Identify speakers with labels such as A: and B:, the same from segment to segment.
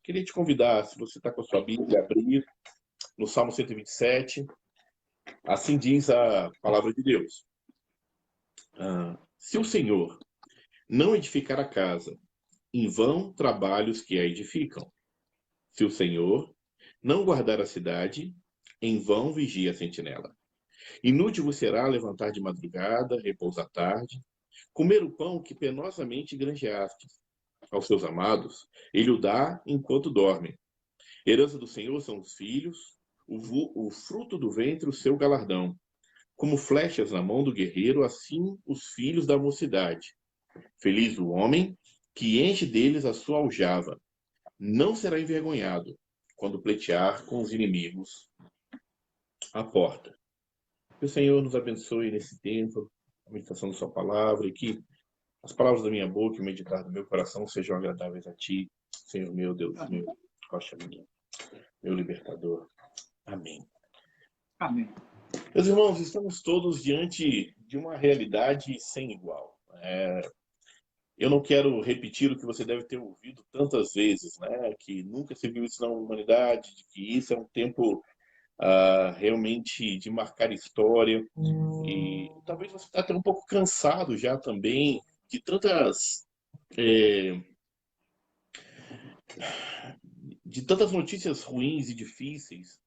A: Queria te convidar, se você está com a sua Bíblia, a abrir no Salmo 127. Assim diz a palavra de Deus. Se o Senhor não edificar a casa, em vão trabalhos que a edificam. Se o Senhor não guardar a cidade, em vão vigia a sentinela. Inútil vos será levantar de madrugada, repousar tarde, comer o pão que penosamente granjeastes. Aos seus amados, ele o dá enquanto dormem. Herança do Senhor são os filhos, o fruto do ventre, o seu galardão. Como flechas na mão do guerreiro, assim os filhos da mocidade. Feliz o homem que enche deles a sua aljava. Não será envergonhado quando pleitear com os inimigos à porta. Que o Senhor nos abençoe nesse tempo, a meditação da sua palavra, e que as palavras da minha boca e o meditar do meu coração sejam agradáveis a ti, Senhor meu Deus, meu rocha minha, meu libertador. Amém.
B: Amém.
A: Meus irmãos, estamos todos diante de uma realidade sem igual. Eu não quero repetir o que você deve ter ouvido tantas vezes, né? Que nunca se viu isso na humanidade, de que isso é um tempo realmente de marcar história. E talvez você está até um pouco cansado já também de tantas notícias ruins e difíceis.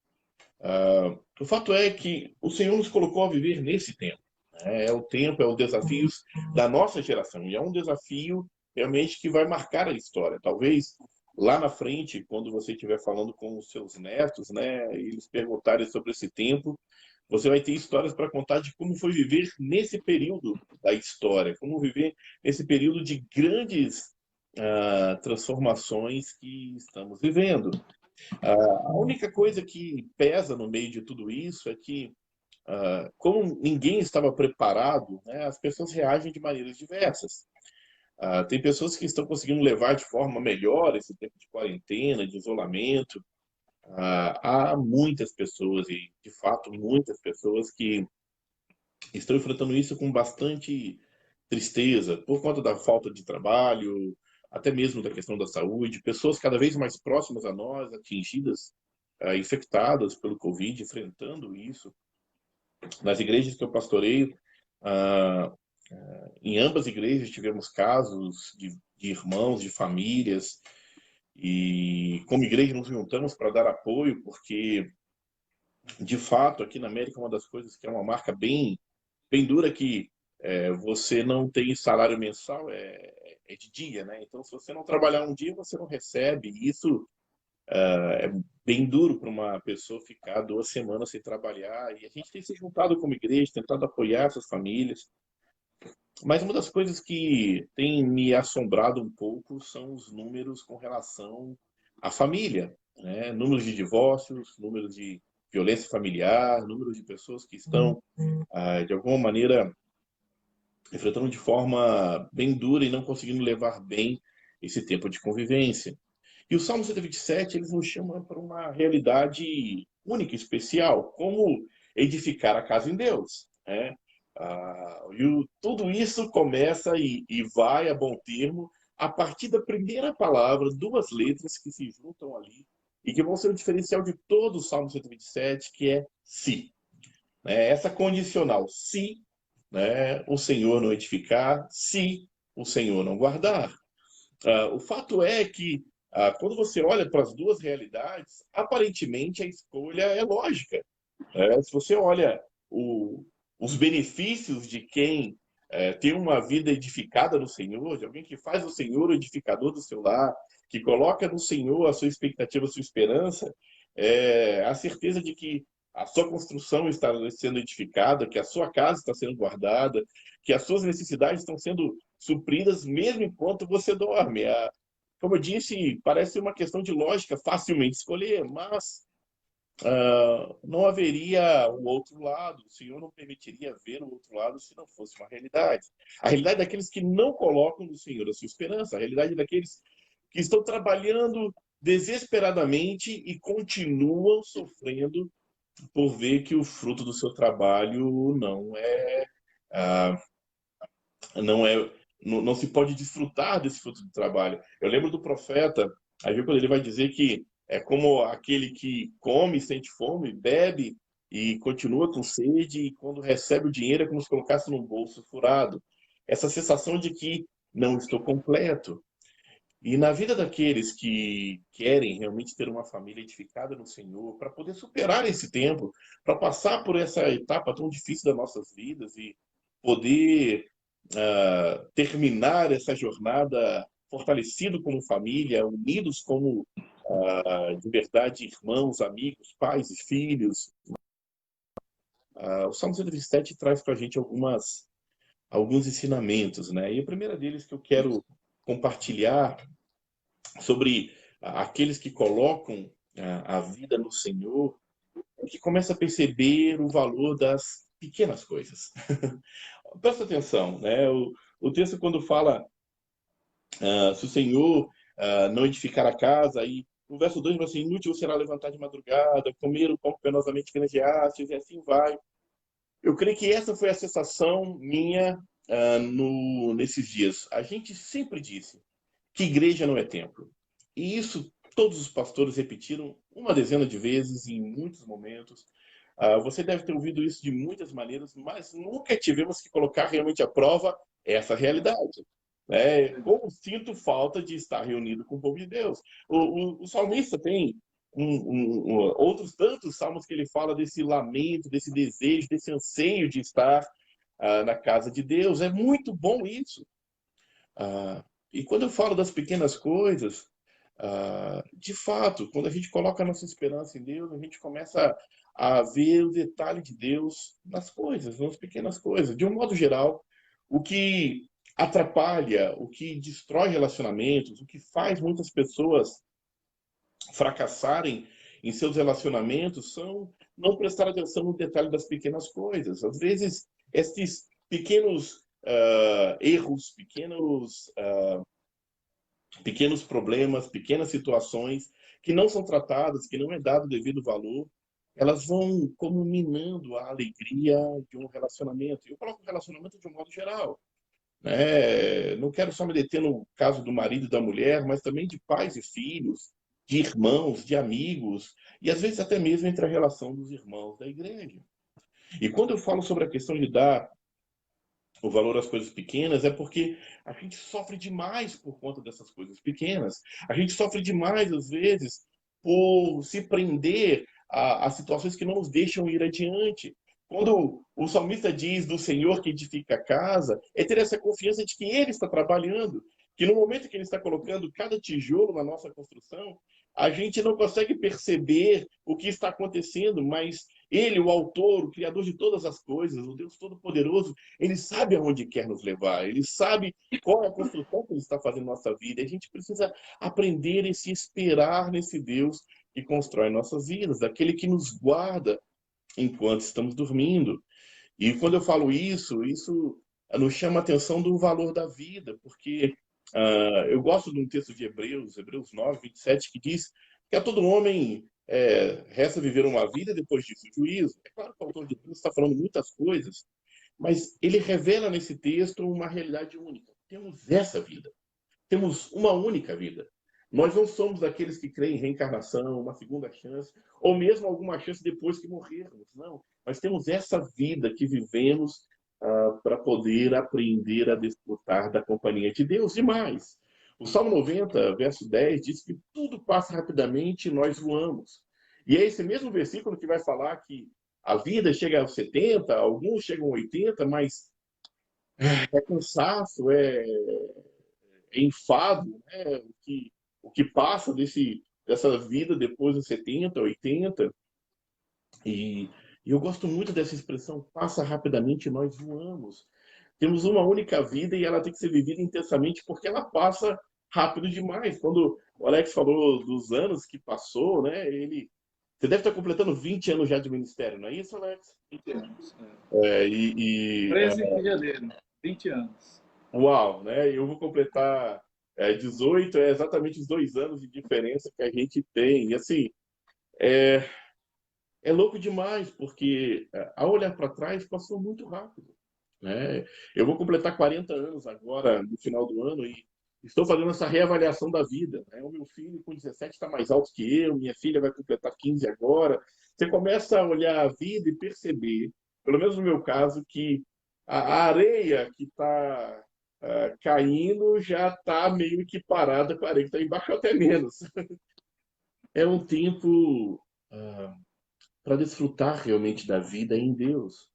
A: O fato é que o Senhor nos colocou a viver nesse tempo. É o tempo, é os desafios da nossa geração. E é um desafio realmente que vai marcar a história. Talvez lá na frente, quando você estiver falando com os seus netos, né, e eles perguntarem sobre esse tempo, você vai ter histórias para contar de como foi viver nesse período da história, como viver nesse período de grandes transformações que estamos vivendo. A única coisa que pesa no meio de tudo isso é que, como ninguém estava preparado, né, as pessoas reagem de maneiras diversas. Tem pessoas que estão conseguindo levar de forma melhor esse tempo de quarentena, de isolamento. Há muitas pessoas, e de fato muitas pessoas, que estão enfrentando isso com bastante tristeza, por conta da falta de trabalho, até mesmo da questão da saúde, pessoas cada vez mais próximas a nós, atingidas, infectadas pelo Covid, enfrentando isso. Nas igrejas que eu pastoreio, em ambas igrejas tivemos casos de irmãos, de famílias, e como igreja nos juntamos para dar apoio, porque, de fato, aqui na América, uma das coisas que é uma marca bem dura que você não tem salário mensal, é de dia, né? Então, se você não trabalhar um dia, você não recebe. Isso é bem duro para uma pessoa ficar 2 semanas sem trabalhar. E a gente tem se juntado como igreja, tentado apoiar essas famílias. Mas uma das coisas que tem me assombrado um pouco são os números com relação à família, né? Números de divórcios, números de violência familiar, números de pessoas que estão, de alguma maneira, enfrentando de forma bem dura e não conseguindo levar bem esse tempo de convivência. E o Salmo 127, eles nos chamam para uma realidade única, especial, como edificar a casa em Deus, né? Tudo isso começa e vai a bom termo a partir da primeira palavra, duas letras que se juntam ali e que vão ser o diferencial de todo o Salmo 127, que é se. Essa condicional, se, né, o Senhor não edificar, se o Senhor não guardar. O fato é que, quando você olha para as duas realidades, aparentemente a escolha é lógica. Se você olha os benefícios de quem tem uma vida edificada no Senhor, de alguém que faz o Senhor o edificador do seu lar, que coloca no Senhor a sua expectativa, a sua esperança, a certeza de que a sua construção está sendo edificada, que a sua casa está sendo guardada, que as suas necessidades estão sendo supridas mesmo enquanto você dorme. Como eu disse, parece uma questão de lógica, facilmente escolher, mas não haveria o outro lado. O Senhor não permitiria ver o outro lado se não fosse uma realidade. A realidade daqueles que não colocam no Senhor a sua esperança, a realidade daqueles que estão trabalhando desesperadamente e continuam sofrendo por ver que o fruto do seu trabalho não se pode desfrutar desse fruto do trabalho. Eu lembro do profeta Aí vê quando ele vai dizer que é como aquele que come, sente fome, bebe e continua com sede, e quando recebe o dinheiro é como se colocasse num bolso furado. Essa sensação de que não estou completo. E na vida daqueles que querem realmente ter uma família edificada no Senhor, para poder superar esse tempo, para passar por essa etapa tão difícil das nossas vidas e poder terminar essa jornada fortalecido como família, unidos como de verdade irmãos, amigos, pais e filhos. O Salmo 127 traz para a gente alguns ensinamentos, né? E o primeiro deles que eu quero compartilhar sobre aqueles que colocam a vida no Senhor, é que começa a perceber o valor das pequenas coisas. Presta atenção, né? O texto quando fala se o Senhor não edificar a casa, aí no verso 2 vai assim, inútil será levantar de madrugada, comer o pão penosamente que e assim vai. Eu creio que essa foi a sensação minha nesses dias. A gente sempre disse que igreja não é templo. E isso todos os pastores repetiram uma dezena de vezes em muitos momentos. Você deve ter ouvido isso de muitas maneiras, mas nunca tivemos que colocar realmente à prova essa realidade. Como sinto falta de estar reunido com o povo de Deus. O salmista tem outros tantos salmos que ele fala desse lamento, desse desejo, desse anseio de estar na casa de Deus. É muito bom isso. E quando eu falo das pequenas coisas, de fato, quando a gente coloca a nossa esperança em Deus, a gente começa a ver o detalhe de Deus nas coisas, nas pequenas coisas. De um modo geral, o que atrapalha, o que destrói relacionamentos, o que faz muitas pessoas fracassarem em seus relacionamentos são não prestar atenção no detalhe das pequenas coisas. Às vezes, esses pequenos erros, pequenos problemas, pequenas situações que não são tratadas, que não é dado o devido valor, elas vão como minando a alegria de um relacionamento. Eu coloco o relacionamento de um modo geral. Não quero só me deter no caso do marido e da mulher, mas também de pais e filhos, de irmãos, de amigos, e às vezes até mesmo entre a relação dos irmãos da igreja. E quando eu falo sobre a questão de dar o valor às coisas pequenas, é porque a gente sofre demais por conta dessas coisas pequenas. A gente sofre demais, às vezes, por se prender a situações que não nos deixam ir adiante. Quando o salmista diz do Senhor que edifica a casa, é ter essa confiança de que Ele está trabalhando, que no momento que Ele está colocando cada tijolo na nossa construção, a gente não consegue perceber o que está acontecendo, mas Ele, o autor, o criador de todas as coisas, o Deus Todo-Poderoso, Ele sabe aonde quer nos levar, Ele sabe qual é a construção que Ele está fazendo na nossa vida. E a gente precisa aprender e se esperar nesse Deus que constrói nossas vidas, daquele que nos guarda enquanto estamos dormindo. E quando eu falo isso nos chama a atenção do valor da vida, porque eu gosto de um texto de Hebreus 9, 27, que diz que a todo homem resta viver uma vida depois disso, juízo. É claro que o autor de Deus está falando muitas coisas, mas ele revela nesse texto uma realidade única. Temos essa vida. Temos uma única vida. Nós não somos daqueles que creem em reencarnação, uma segunda chance, ou mesmo alguma chance depois que morrermos. Não. Nós temos essa vida que vivemos para poder aprender a desfrutar da companhia de Deus. Demais. O Salmo 90, verso 10, diz que tudo passa rapidamente e nós voamos. E é esse mesmo versículo que vai falar que a vida chega aos 70, alguns chegam aos 80, mas é cansaço, é enfado, né? O que passa dessa vida depois dos 70, 80. E, e eu gosto muito dessa expressão, passa rapidamente e nós voamos. Temos uma única vida e ela tem que ser vivida intensamente porque ela passa rápido demais. Quando o Alex falou dos anos que passou, né? Você deve estar completando 20 anos já de ministério, não é isso, Alex?
B: 20 anos.
A: É, e, e,
B: 13 de janeiro, 20 anos.
A: Uau, né? Eu vou completar 18, é exatamente os 2 anos de diferença que a gente tem. E assim, é, é louco demais, porque ao olhar para trás passou muito rápido, né? Eu vou completar 40 anos agora, no final do ano, e estou fazendo essa reavaliação da vida. Né? O meu filho com 17 está mais alto que eu, minha filha vai completar 15 agora. Você começa a olhar a vida e perceber, pelo menos no meu caso, que a areia que está caindo já está meio que parada com a areia que está embaixo, até menos. É um tempo para desfrutar realmente da vida em Deus.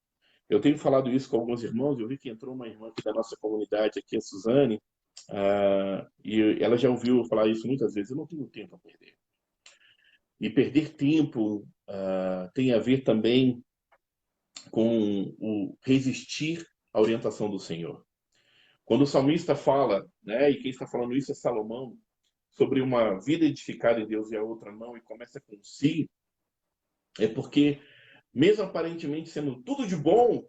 A: Eu tenho falado isso com alguns irmãos, eu vi que entrou uma irmã aqui da nossa comunidade, aqui, a Suzane, e ela já ouviu falar isso muitas vezes, eu não tenho tempo a perder. E perder tempo tem a ver também com o resistir à orientação do Senhor. Quando o salmista fala, né, e quem está falando isso é Salomão, sobre uma vida edificada em Deus e a outra não, e começa com si, é porque, mesmo aparentemente sendo tudo de bom,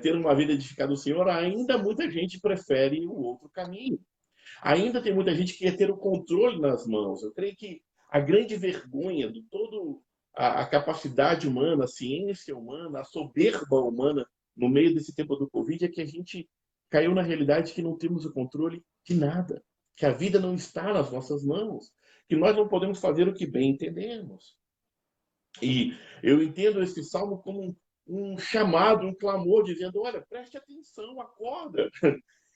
A: ter uma vida edificada no Senhor, ainda muita gente prefere o outro caminho. Ainda tem muita gente que quer ter o controle nas mãos. Eu creio que a grande vergonha de toda a capacidade humana, a ciência humana, a soberba humana no meio desse tempo do Covid é que a gente caiu na realidade que não temos o controle de nada, que a vida não está nas nossas mãos, que nós não podemos fazer o que bem entendemos. E eu entendo esse salmo como um chamado, um clamor, dizendo: olha, preste atenção, acorda.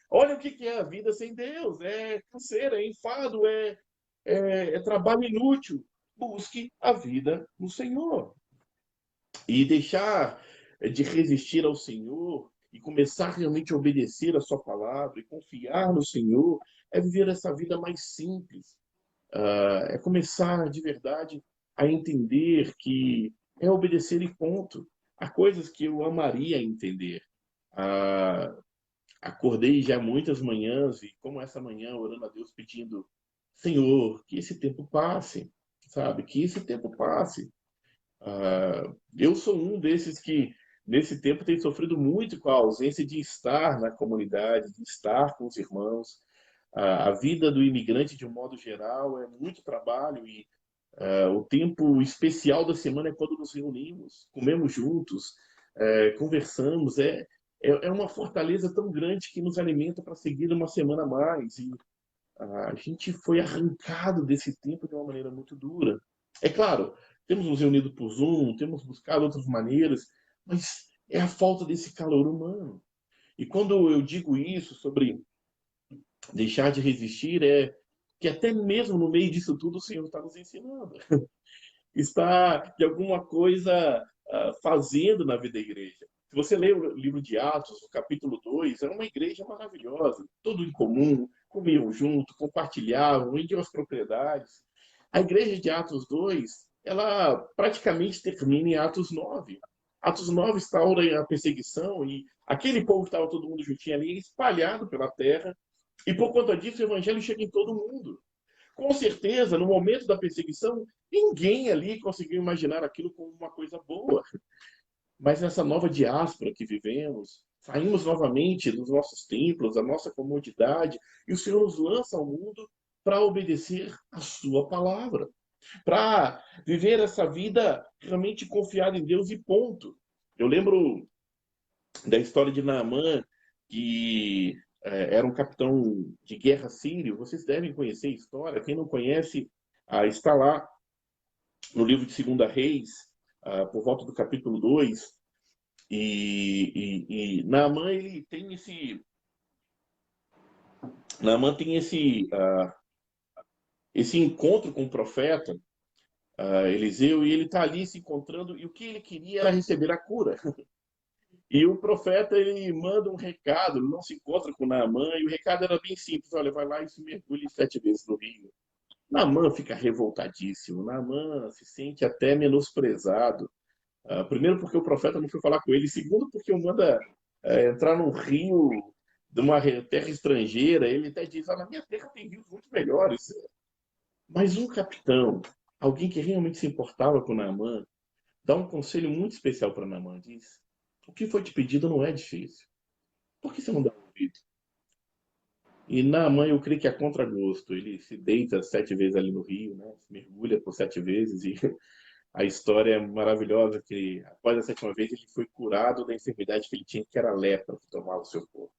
A: Olha o que é a vida sem Deus. É canseira, é enfado, é trabalho inútil. Busque a vida no Senhor. E deixar de resistir ao Senhor e começar realmente a obedecer a sua palavra e confiar no Senhor é viver essa vida mais simples. É começar de verdade a entender que é obedecer e ponto. Há coisas que eu amaria entender. Ah, acordei já muitas manhãs e como essa manhã orando a Deus pedindo: Senhor, que esse tempo passe, sabe? Que esse tempo passe. Eu sou um desses que nesse tempo tem sofrido muito com a ausência de estar na comunidade, de estar com os irmãos. A vida do imigrante, de um modo geral, é muito trabalho e o tempo especial da semana é quando nos reunimos, comemos juntos, conversamos. É uma fortaleza tão grande que nos alimenta para seguir uma semana a mais. E a gente foi arrancado desse tempo de uma maneira muito dura. É claro, temos nos reunido por Zoom, temos buscado outras maneiras, mas é a falta desse calor humano. E quando eu digo isso sobre deixar de resistir, é que até mesmo no meio disso tudo o Senhor está nos ensinando. Está, de alguma coisa, fazendo na vida da igreja. Se você lê o livro de Atos, o capítulo 2, era uma igreja maravilhosa, tudo em comum, comiam junto, compartilhavam, vendiam as propriedades. A igreja de Atos 2, ela praticamente termina em Atos 9. Atos 9 instaura a perseguição e aquele povo que estava todo mundo juntinho ali, espalhado pela terra, e por conta disso o evangelho chega em todo mundo. Com certeza, no momento da perseguição, ninguém ali conseguiu imaginar aquilo como uma coisa boa. Mas nessa nova diáspora que vivemos, saímos novamente dos nossos templos, da nossa comodidade, e o Senhor nos lança ao mundo para obedecer a sua palavra, para viver essa vida realmente confiada em Deus e ponto. Eu lembro da história de Naamã, que era um capitão de guerra sírio. Vocês devem conhecer a história. Quem não conhece, está lá no livro de 2 Reis, por volta do capítulo 2. E Naamã, ele tem esse... Naamã tem esse encontro com o profeta Eliseu, e ele está ali se encontrando, e o que ele queria era receber a cura. E o profeta, ele manda um recado, ele não se encontra com Naamã, e o recado era bem simples: olha, vai lá e se mergulhe 7 vezes no rio. Naamã fica revoltadíssimo, Naamã se sente até menosprezado. Primeiro porque o profeta não foi falar com ele, segundo porque o manda entrar num rio de uma terra estrangeira. Ele até diz: na minha terra tem rios muito melhores. Mas um capitão, alguém que realmente se importava com Naamã, dá um conselho muito especial para Naamã. Diz: o que foi te pedido não é difícil. Por que você não dá ouvido? E Naamã, eu creio que é contragosto. Ele se deita 7 vezes ali no rio, né? Se mergulha por 7 vezes, e a história é maravilhosa que após a 7ª vez ele foi curado da enfermidade que ele tinha, que era a lepra, que tomava o seu corpo.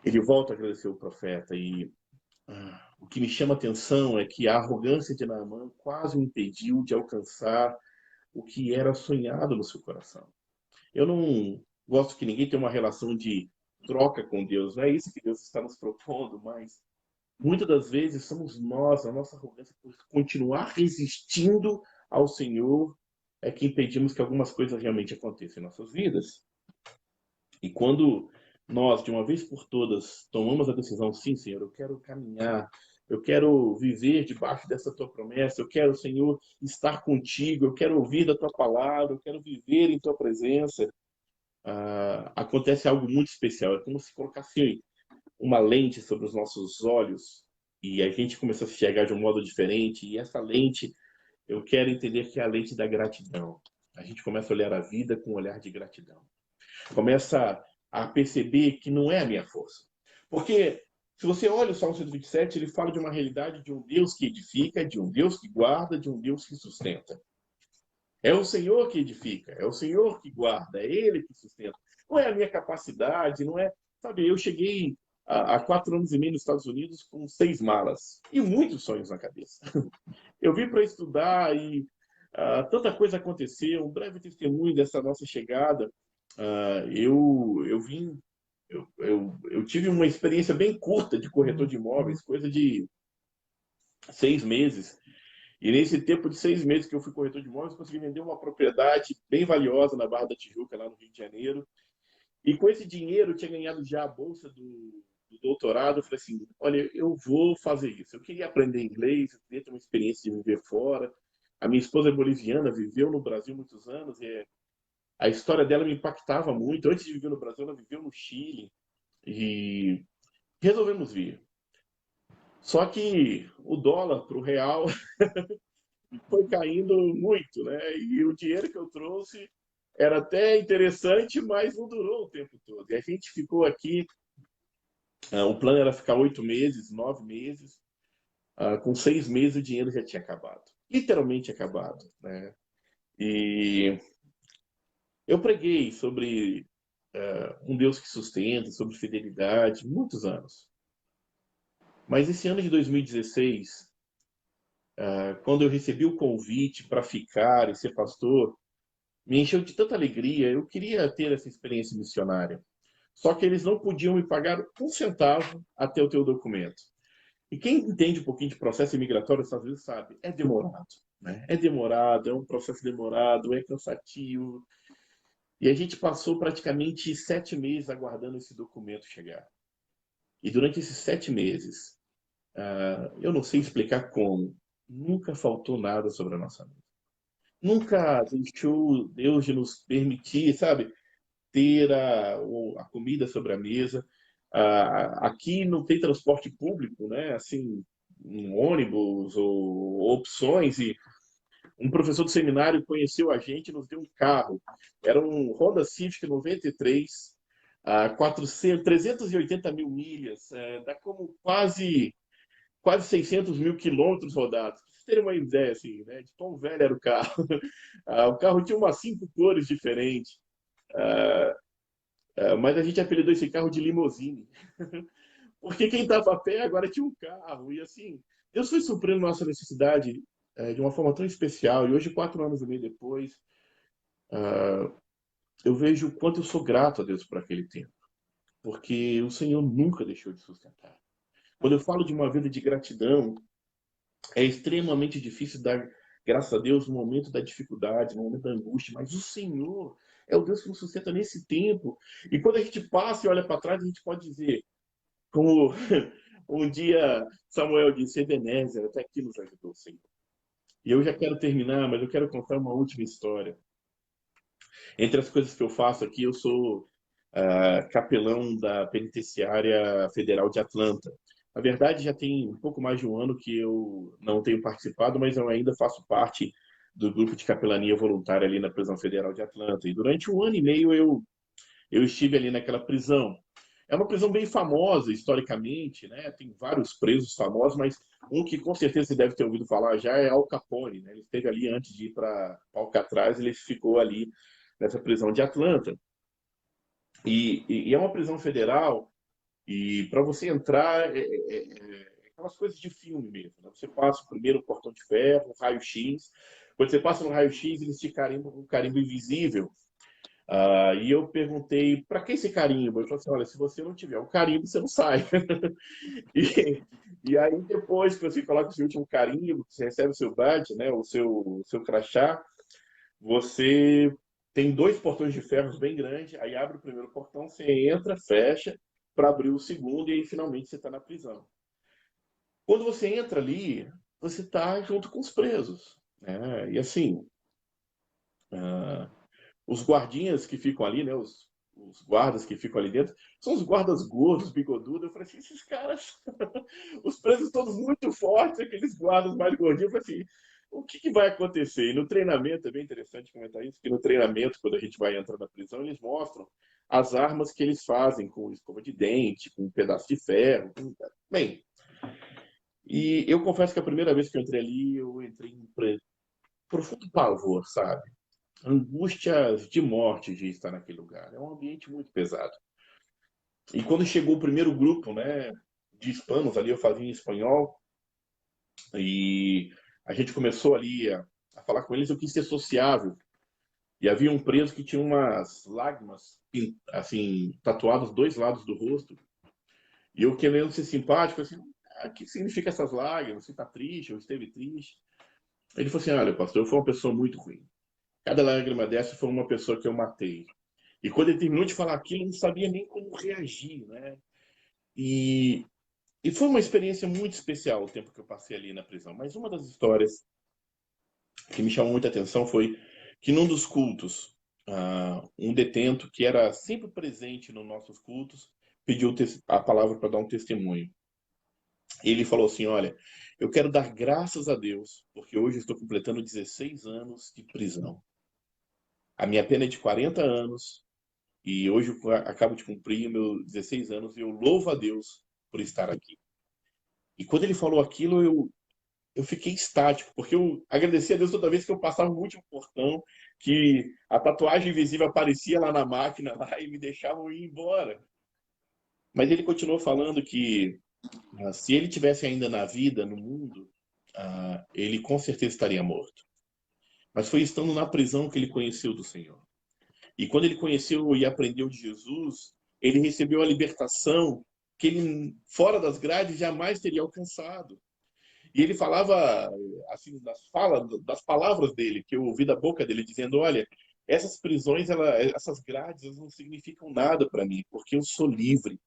A: Ele volta a agradecer o profeta, e O que me chama a atenção é que a arrogância de Naamã quase o impediu de alcançar o que era sonhado no seu coração. Eu não gosto que ninguém tenha uma relação de troca com Deus, não é isso que Deus está nos propondo, mas muitas das vezes somos nós, a nossa arrogância, por continuar resistindo ao Senhor, é que impedimos que algumas coisas realmente aconteçam em nossas vidas. E quando nós, de uma vez por todas, tomamos a decisão, sim, Senhor, eu quero caminhar, eu quero viver debaixo dessa tua promessa, eu quero, Senhor, estar contigo, eu quero ouvir da tua palavra, eu quero viver em tua presença, acontece algo muito especial. É como se colocasse uma lente sobre os nossos olhos e a gente começa a se enxergar de um modo diferente. E essa lente, eu quero entender que é a lente da gratidão. A gente começa a olhar a vida com um olhar de gratidão. Começa a perceber que não é a minha força. Porque se você olha o Salmo 127, ele fala de uma realidade de um Deus que edifica, de um Deus que guarda, de um Deus que sustenta. É o Senhor que edifica, é o Senhor que guarda, é Ele que sustenta. Não é a minha capacidade, não é. Sabe, eu cheguei há 4 anos e meio nos Estados Unidos com 6 malas e muitos sonhos na cabeça. Eu vim para estudar e tanta coisa aconteceu. Um breve testemunho dessa nossa chegada. Eu vim. Eu tive uma experiência bem curta de corretor de imóveis, coisa de 6 meses. E nesse tempo de 6 meses que eu fui corretor de imóveis, consegui vender uma propriedade bem valiosa na Barra da Tijuca, lá no Rio de Janeiro. E com esse dinheiro, eu tinha ganhado já a bolsa do doutorado. Eu falei assim, olha, eu vou fazer isso. Eu queria aprender inglês, eu queria ter uma experiência de viver fora. A minha esposa é boliviana, viveu no Brasil muitos anos, e a história dela me impactava muito. Antes de viver no Brasil, ela viveu no Chile. E resolvemos vir. Só que o dólar para o real foi caindo muito, né? E o dinheiro que eu trouxe era até interessante, mas não durou o tempo todo. E a gente ficou aqui, o plano era ficar 8 meses, 9 meses, com 6 meses o dinheiro já tinha acabado, literalmente acabado, né? E eu preguei sobre um Deus que sustenta, sobre fidelidade, muitos anos. Mas esse ano de 2016, quando eu recebi o convite para ficar e ser pastor, me encheu de tanta alegria. Eu queria ter essa experiência missionária. Só que eles não podiam me pagar um centavo até eu ter o documento. E quem entende um pouquinho de processo imigratório, às vezes sabe, é demorado. Né? É demorado, é um processo demorado, é cansativo. E a gente passou praticamente 7 meses aguardando esse documento chegar. E durante esses 7 meses, eu não sei explicar como, nunca faltou nada sobre a nossa mesa. Nunca deixou Deus de nos permitir, sabe, ter a comida sobre a mesa. Aqui não tem transporte público, né? Assim, um ônibus ou opções. E um professor do seminário conheceu a gente e nos deu um carro. Era um Honda Civic 93, 380 mil milhas, dá como quase 600 mil quilômetros rodados. Pra vocês terem uma ideia, assim, né, de quão velho era o carro. O carro tinha umas 5 cores diferentes. Mas a gente apelidou esse carro de limousine. Porque quem estava a pé agora tinha um carro. E assim, Deus foi suprindo nossa necessidade de uma forma tão especial. E hoje, 4 anos e meio depois, eu vejo o quanto eu sou grato a Deus por aquele tempo. Porque o Senhor nunca deixou de sustentar. Quando eu falo de uma vida de gratidão, é extremamente difícil dar graças a Deus no momento da dificuldade, no momento da angústia, mas o Senhor é o Deus que nos sustenta nesse tempo. E quando a gente passa e olha para trás, a gente pode dizer, como um dia Samuel disse, Ebenezer, até aqui nos ajudou o Senhor. E eu já quero terminar, mas eu quero contar uma última história. Entre as coisas que eu faço aqui, eu sou capelão da Penitenciária Federal de Atlanta. Na verdade, já tem um pouco mais de um ano que eu não tenho participado, mas eu ainda faço parte do grupo de capelania voluntária ali na Prisão Federal de Atlanta. E durante 1 ano e meio eu estive ali naquela prisão. É uma prisão bem famosa historicamente, né? Tem vários presos famosos, mas um que com certeza você deve ter ouvido falar já é Al Capone, né? Ele esteve ali antes de ir para Alcatraz, ele ficou ali nessa prisão de Atlanta. E é uma prisão federal, e para você entrar é aquelas coisas de filme mesmo, né? Você passa o primeiro portão de ferro, o raio-x. Quando você passa no raio-x, eles te carimbam com um carimbo invisível. E eu perguntei, para que esse carimbo? Ele falou assim, olha, se você não tiver o carimbo, você não sai. E, e aí, depois que você coloca o seu último carimbo, que você recebe o seu badge, né, o seu crachá, você tem dois portões de ferros bem grandes, aí abre o primeiro portão, você entra, fecha, para abrir o segundo, e aí finalmente você está na prisão. Quando você entra ali, você está junto com os presos, né? E assim, ah, os guardinhas que ficam ali, né? Os guardas que ficam ali dentro, são os guardas gordos, bigodudos. Eu falei assim, esses caras, os presos todos muito fortes, aqueles guardas mais gordinhos. Eu falei assim, o que, que vai acontecer? E no treinamento, é bem interessante comentar isso, que no treinamento, quando a gente vai entrar na prisão, eles mostram as armas que eles fazem com escova de dente, com um pedaço de ferro. Bem, e eu confesso que a primeira vez que eu entrei ali, eu entrei em profundo pavor, sabe? Angústias de morte de estar naquele lugar. É um ambiente muito pesado. E quando chegou o primeiro grupo, né, de hispanos ali, eu fazia em espanhol, e a gente começou ali a falar com eles, eu quis ser sociável. E havia um preso que tinha umas lágrimas, assim, tatuadas dos dois lados do rosto. E eu querendo ser simpático, assim, o que significa essas lágrimas? Você está triste ou esteve triste? Ele falou assim, olha, pastor, eu fui uma pessoa muito ruim. Cada lágrima dessa foi uma pessoa que eu matei. E quando ele terminou de falar aquilo, eu não sabia nem como reagir, né? E, e foi uma experiência muito especial o tempo que eu passei ali na prisão. Mas uma das histórias que me chamou muita atenção foi que num dos cultos, um detento que era sempre presente nos nossos cultos pediu a palavra para dar um testemunho. Ele falou assim, olha, eu quero dar graças a Deus, porque hoje estou completando 16 anos de prisão. A minha pena é de 40 anos, e hoje eu acabo de cumprir meus 16 anos e eu louvo a Deus por estar aqui. E quando ele falou aquilo, eu fiquei estático, porque eu agradecia a Deus toda vez que eu passava o último portão, que a tatuagem invisível aparecia lá na máquina lá, e me deixavam ir embora. Mas ele continuou falando que se ele tivesse ainda na vida, no mundo, ele com certeza estaria morto. Mas foi estando na prisão que ele conheceu do Senhor. E quando ele conheceu e aprendeu de Jesus, ele recebeu a libertação que ele, fora das grades, jamais teria alcançado. E ele falava, assim, das palavras dele, que eu ouvi da boca dele, dizendo, olha, essas prisões, essas grades, elas não significam nada para mim, porque eu sou livre.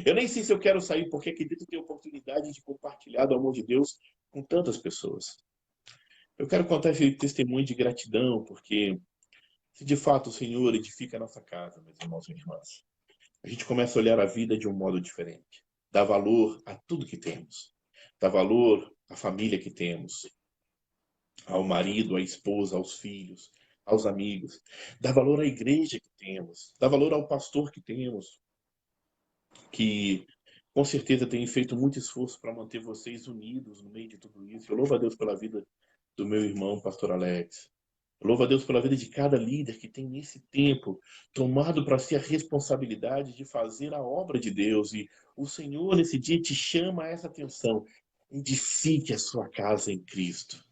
A: Eu nem sei se eu quero sair, porque acredito ter a oportunidade de compartilhar do amor de Deus com tantas pessoas. Eu quero contar esse testemunho de gratidão, porque se de fato o Senhor edifica a nossa casa, meus irmãos e irmãs, a gente começa a olhar a vida de um modo diferente. Dá valor a tudo que temos. Dá valor à família que temos, ao marido, à esposa, aos filhos, aos amigos. Dá valor à igreja que temos. Dá valor ao pastor que temos, que com certeza tem feito muito esforço para manter vocês unidos no meio de tudo isso. Eu louvo a Deus pela vida do meu irmão, pastor Alex. Eu louvo a Deus pela vida de cada líder que tem, nesse tempo, tomado para si a responsabilidade de fazer a obra de Deus. E o Senhor, nesse dia, te chama a essa atenção. Edifique a sua casa em Cristo.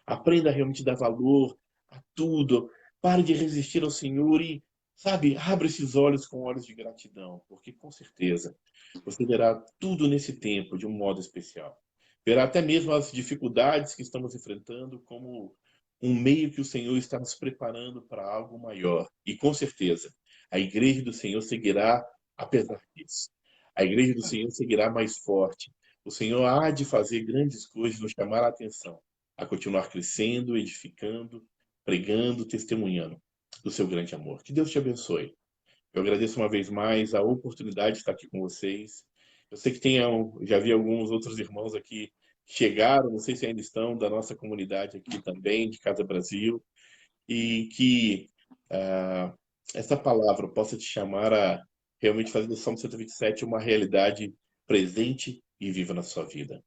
A: Aprenda a realmente dar valor a tudo. Pare de resistir ao Senhor e, sabe, abra esses olhos com olhos de gratidão, porque com certeza você verá tudo nesse tempo de um modo especial. Verá até mesmo as dificuldades que estamos enfrentando como um meio que o Senhor está nos preparando para algo maior. E com certeza, a igreja do Senhor seguirá apesar disso. A igreja do Senhor seguirá mais forte. O Senhor há de fazer grandes coisas, nos chamar a atenção, a continuar crescendo, edificando, pregando, testemunhando do seu grande amor. Que Deus te abençoe. Eu agradeço uma vez mais a oportunidade de estar aqui com vocês. Eu sei que já vi alguns outros irmãos aqui que chegaram, não sei se ainda estão, da nossa comunidade aqui também, de Casa Brasil, e que essa palavra possa te chamar a realmente fazer do Salmo 127 uma realidade presente e viva na sua vida.